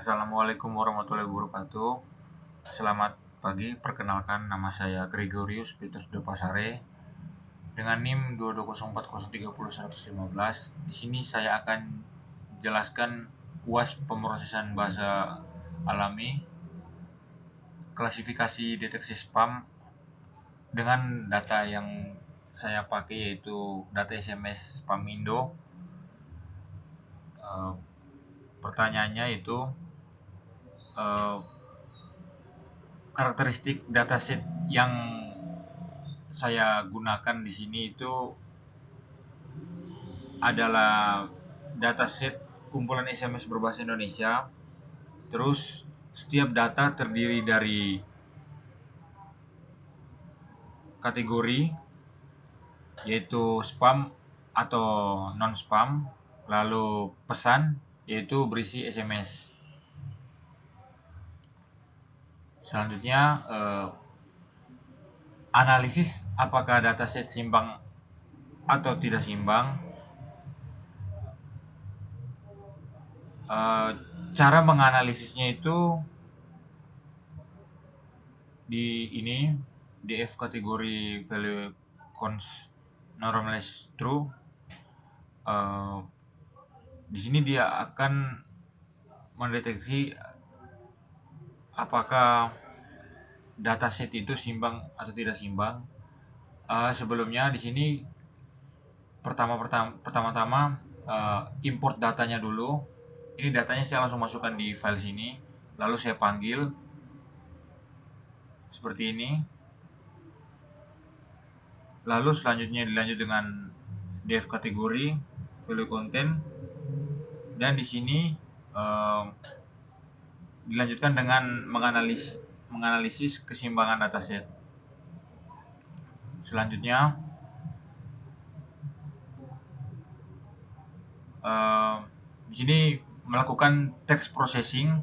Assalamualaikum warahmatullahi wabarakatuh. Selamat pagi, perkenalkan nama saya Gregorius Petrus de Pasare dengan NIM 22040301115. Di sini saya akan jelaskan UAS pemrosesan bahasa alami, klasifikasi deteksi spam dengan data yang saya pakai yaitu data SMS spam Indo. Pertanyaannya itu karakteristik dataset yang saya gunakan di sini itu adalah dataset kumpulan SMS berbahasa Indonesia. Terus setiap data terdiri dari kategori yaitu spam atau non spam, lalu pesan yaitu berisi SMS. Selanjutnya analisis apakah dataset seimbang atau tidak seimbang. Cara menganalisisnya itu di DF kategori value cons normalize true. Di sini dia akan mendeteksi apakah dataset itu seimbang atau tidak seimbang. Sebelumnya di sini pertama-tama import datanya dulu. Ini datanya saya langsung masukkan di file sini, lalu saya panggil seperti ini. Lalu selanjutnya dilanjut dengan def kategori value content, dan di sini dilanjutkan dengan menganalisis keseimbangan dataset. Selanjutnya di sini melakukan text processing.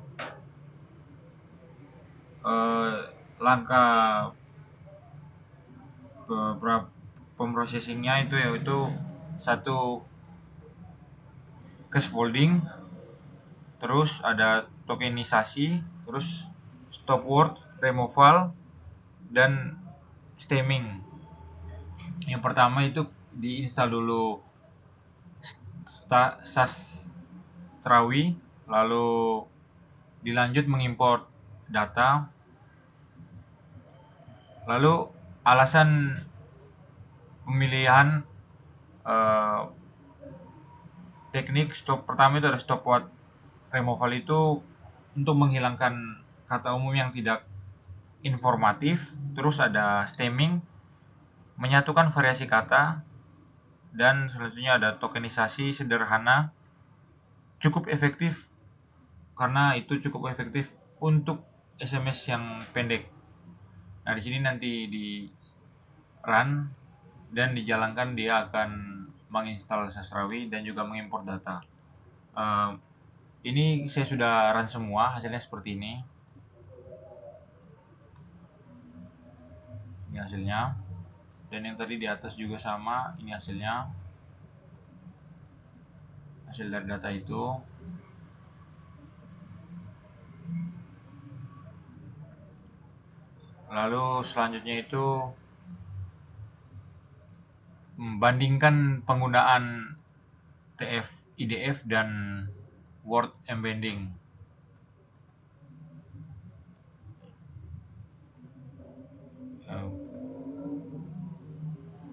Langkah pemprosesingnya itu yaitu satu, cache folding, terus ada tokenisasi, terus stop word removal, dan stemming. Yang pertama itu diinstal dulu Sastrawi, lalu dilanjut mengimport data. Lalu alasan pemilihan teknik pertama itu ada stop word removal, itu untuk menghilangkan kata umum yang tidak informatif. Terus ada stemming, menyatukan variasi kata, dan selanjutnya ada tokenisasi sederhana, cukup efektif karena itu cukup efektif untuk SMS yang pendek. Nah, di sini nanti di run dan dijalankan, dia akan menginstal Sastrawi dan juga mengimport data. Ini saya sudah run semua, hasilnya seperti ini. Ini hasilnya. Dan yang tadi di atas juga sama, ini hasilnya. Hasil dari data itu. Lalu selanjutnya itu membandingkan penggunaan TF, IDF, dan word embedding.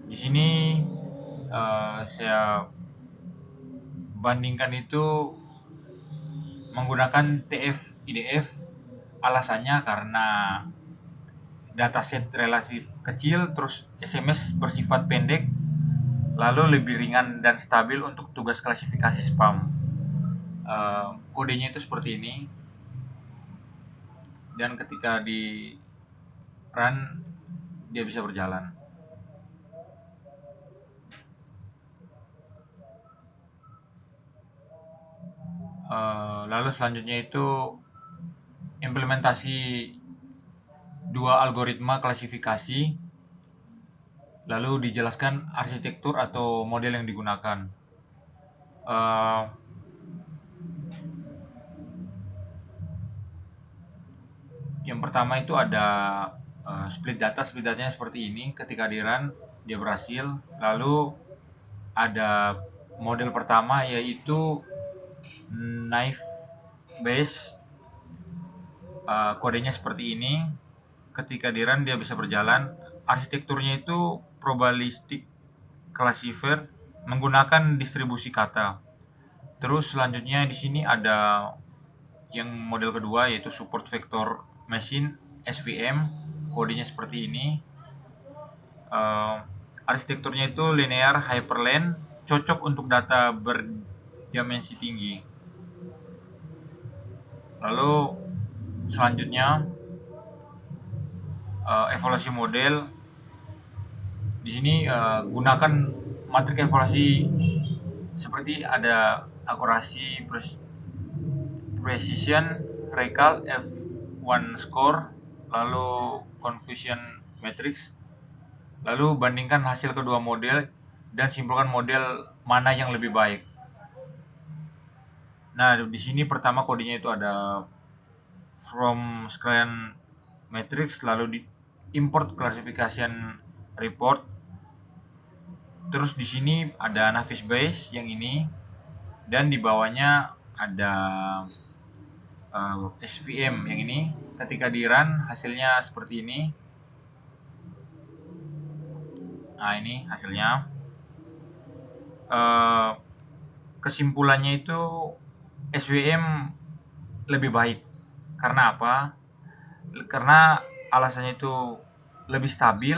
Di sini saya bandingkan itu menggunakan TF IDF. Alasannya karena dataset relatif kecil, terus SMS bersifat pendek, lalu lebih ringan dan stabil untuk tugas klasifikasi spam. Kodenya itu seperti ini, dan ketika di run dia bisa berjalan. Lalu selanjutnya itu implementasi dua algoritma klasifikasi, lalu dijelaskan arsitektur atau model yang digunakan. Yang pertama itu ada split data. Split datanya seperti ini. Ketika di run dia berhasil. Lalu ada model pertama yaitu knife base. Kodenya seperti ini. Ketika di run dia bisa berjalan. Arsitekturnya itu probabilistic classifier menggunakan distribusi kata. Terus selanjutnya di sini ada yang model kedua yaitu support vector machine SVM. Kodenya seperti ini. Arsitekturnya itu linear hyperlane, cocok untuk data berdimensi tinggi. Lalu selanjutnya evaluasi model. Di sini gunakan matrik evaluasi seperti ada akurasi, precision, recall, F1 score, lalu confusion matrix. Lalu bandingkan hasil kedua model dan simpulkan model mana yang lebih baik. Nah, di sini pertama kodenya itu ada from screen matrix, lalu di import classification report. Terus di sini ada Navis base yang ini, dan di bawahnya ada SVM yang ini. Ketika di run hasilnya seperti ini. Nah, ini hasilnya. Kesimpulannya itu SVM lebih baik. Karena apa? Karena alasannya itu lebih stabil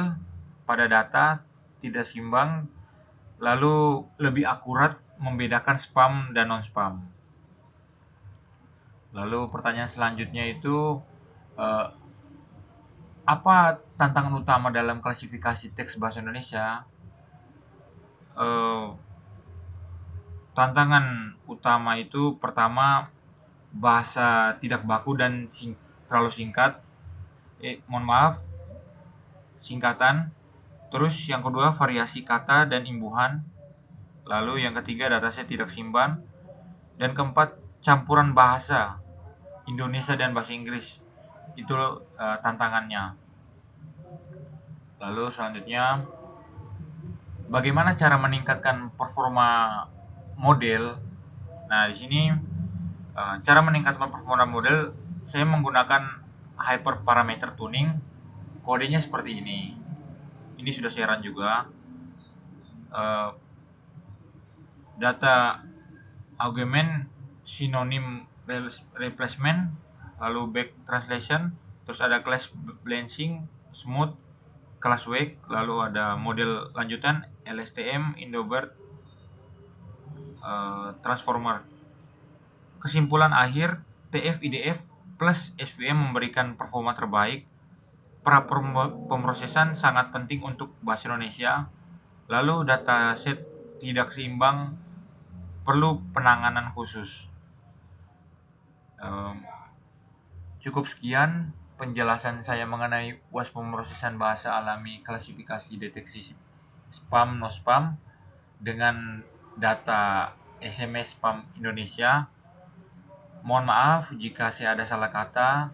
pada data, tidak seimbang, lalu lebih akurat membedakan spam dan non-spam. Lalu pertanyaan selanjutnya itu apa tantangan utama dalam klasifikasi teks bahasa Indonesia? Tantangan utama itu pertama, bahasa tidak baku dan terlalu singkat. Mohon maaf, singkatan. Terus yang kedua, variasi kata dan imbuhan. Lalu yang ketiga, dataset tidak simpan. Dan keempat, campuran bahasa Indonesia dan bahasa Inggris. Itu tantangannya. Lalu selanjutnya, bagaimana cara meningkatkan performa model? Nah, di sini cara meningkatkan performa model, saya menggunakan hyperparameter tuning. Kodenya seperti ini. Ini sudah saya run juga. Data argument synonym replacement, lalu back translation, terus ada class blanching, smooth, class wake, lalu ada model lanjutan LSTM, Indobird, transformer. Kesimpulan akhir, TF IDF plus SVM memberikan performa terbaik. Pra pemrosesan sangat penting untuk bahasa Indonesia. Lalu dataset tidak seimbang, perlu penanganan khusus. Cukup sekian penjelasan saya mengenai UAS pemrosesan bahasa alami klasifikasi deteksi spam no spam dengan data SMS spam Indonesia. Mohon maaf jika saya ada salah kata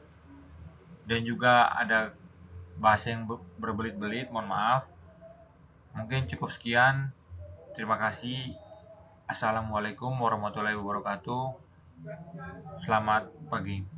dan juga ada bahasa yang berbelit-belit, mohon maaf. Mungkin cukup sekian. Terima kasih. Assalamualaikum warahmatullahi wabarakatuh. Selamat pagi.